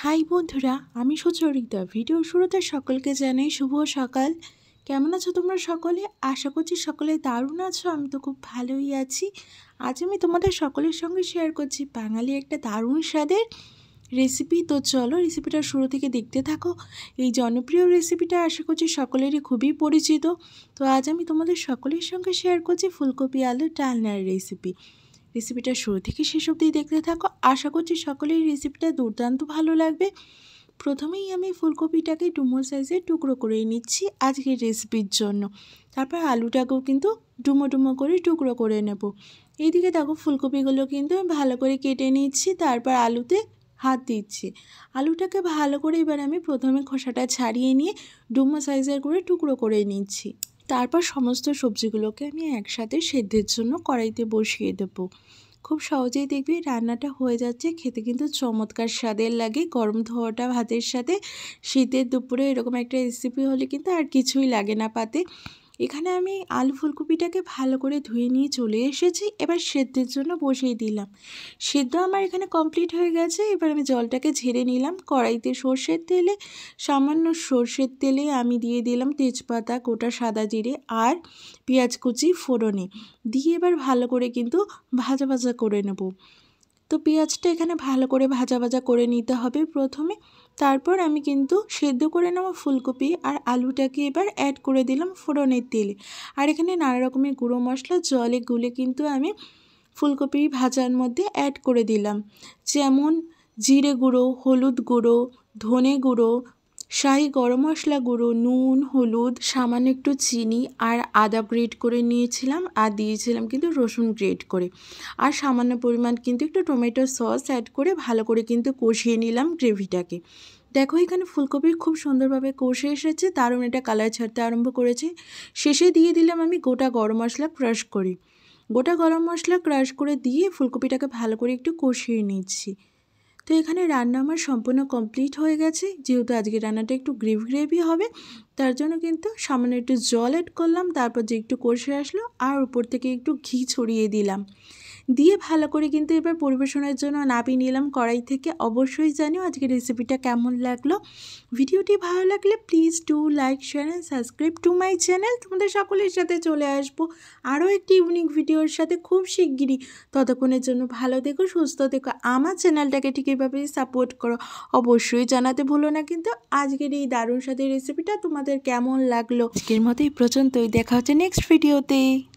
High বন্ধুরা, আমি Sucharita. Video শুরুতে সকলকে জানাই শুভ সকাল। কেমন আছো তোমরা সকলে? আশা করছি সকলে দারুণ আছো। আমি তো খুব ভালোই আছি। আজ আমি তোমাদের সকলের সঙ্গে শেয়ার করছি বাঙালি একটা দারুণ স্বাদের রেসিপি। তো চলো রেসিপিটা শুরু থেকে দেখতে থাকো। এই জনপ্রিয় রেসিপিটা আশা করছি সকলেরই খুবই পরিচিত। তো আজ আমি তোমাদের সকলের সঙ্গে শেয়ার করছি ফুলকপি আলুর ডালনার রেসিপিটা শুরু থেকে শেষ অবধি দেখতে থাকো। আশা করছি সকলেই রেসিপিটা দুর্দান্ত ভালো লাগবে। প্রথমেই আমি ফুলকপিটাকে ডুমো সাইজের টুকরো করে নিচ্ছি আজকের রেসিপির জন্য। তারপর আলুটাকেও কিন্তু ডুমো ডুমো করে টুকরো করে নেব। এইদিকে দেখো ফুলকপিগুলো কিন্তু আমি ভালো করে কেটে নিচ্ছি, তারপর আলুতে হাত দিচ্ছি। আলুটাকে ভালো করে এবার আমি প্রথমে খোসাটা ছাড়িয়ে নিয়ে ডুমো সাইজের করে টুকরো করে নিচ্ছি। তারপর সমস্ত সবজিগুলোকে আমি একসাথে সেদ্ধের জন্য কড়াইতে বসিয়ে দেবো। খুব সহজেই দেখবি রান্নাটা হয়ে যাচ্ছে। খেতে কিন্তু চমৎকার স্বাদের লাগে গরম ধোয়াটা ভাতের সাথে। শীতের দুপুরে এরকম একটা রেসিপি হলে কিন্তু আর কিছুই লাগে না পাতে। এখানে আমি আলু ফুলকপিটাকে ভালো করে ধুয়ে নিয়ে চলে এসেছি। এবার সেদ্ধের জন্য বসিয়ে দিলাম। সেদ্ধ আমার এখানে কমপ্লিট হয়ে গেছে। এবার আমি জলটাকে ঝেড়ে নিলাম। কড়াইতে সামান্য সর্ষের তেলে আমি দিয়ে দিলাম তেজপাতা, গোটা সাদা জিরে আর পেঁয়াজ কুচি ফোড়নে দিয়ে এবার ভালো করে কিন্তু ভাজা ভাজা করে নেব। তো পেঁয়াজটা এখানে ভালো করে ভাজা ভাজা করে নিতে হবে প্রথমে। তারপর আমি কিন্তু সেদ্ধ করে নেওয়া ফুলকপি আর আলুটাকে এবার অ্যাড করে দিলাম ফোড়নের তেলে। আর এখানে নানা রকমের গুঁড়ো মশলা জলে গুলে কিন্তু আমি ফুলকপি ভাজার মধ্যে অ্যাড করে দিলাম, যেমন জিরে গুঁড়ো, হলুদ গুঁড়ো, ধনে গুঁড়ো, শাহি গরম মশলা গুঁড়ো, নুন, হলুদ, সামান্য একটু চিনি আর আদা গ্রেট করে নিয়েছিলাম আর দিয়েছিলাম কিন্তু রসুন গ্রেট করে। আর সামান্য পরিমাণ কিন্তু একটু টমেটো সস অ্যাড করে ভালো করে কিন্তু কষিয়ে নিলাম গ্রেভিটাকে। দেখো এখানে ফুলকপি খুব সুন্দরভাবে কষে এসেছে, দারুণ একটা কালার ছাড়তে আরম্ভ করেছে। শেষে দিয়ে দিলাম আমি গোটা গরম মশলা ক্রাশ করে দিয়ে ফুলকপিটাকে ভালো করে একটু কষিয়ে নিচ্ছি। তো এখানে রান্না আমার সম্পূর্ণ কমপ্লিট হয়ে গেছে। যেহেতু আজকে রান্নাটা একটু গ্রেভি হবে, তার জন্য কিন্তু সামান্য একটু জল অ্যাড করলাম। তারপর যে একটু কষে আসলো আর উপর থেকে একটু ঘি ছড়িয়ে দিলাম, দিয়ে ভালো করে কিন্তু এবার পরিবেশনের জন্য নামিয়ে নিলাম কড়াই থেকে। অবশ্যই জানিও আজকের রেসিপিটা কেমন লাগলো। ভিডিওটি ভালো লাগলে please do like, share and subscribe to my channel. তোমাদের সকলের সাথে চলে আসবো আরও একটি ইউনিক ভিডিওর সাথে খুব শিগগিরই। ততক্ষণের জন্য ভালো থেকো, সুস্থ থেকো। আমার চ্যানেলটাকে ঠিক এভাবে সাপোর্ট করো। অবশ্যই জানাতে ভুলো না কিন্তু আজকের এই দারুণ স্বাদের রেসিপিটা তোমাদের কেমন লাগলো। আজকের মতো এই পর্যন্তই, দেখা হচ্ছে নেক্সট ভিডিওতে।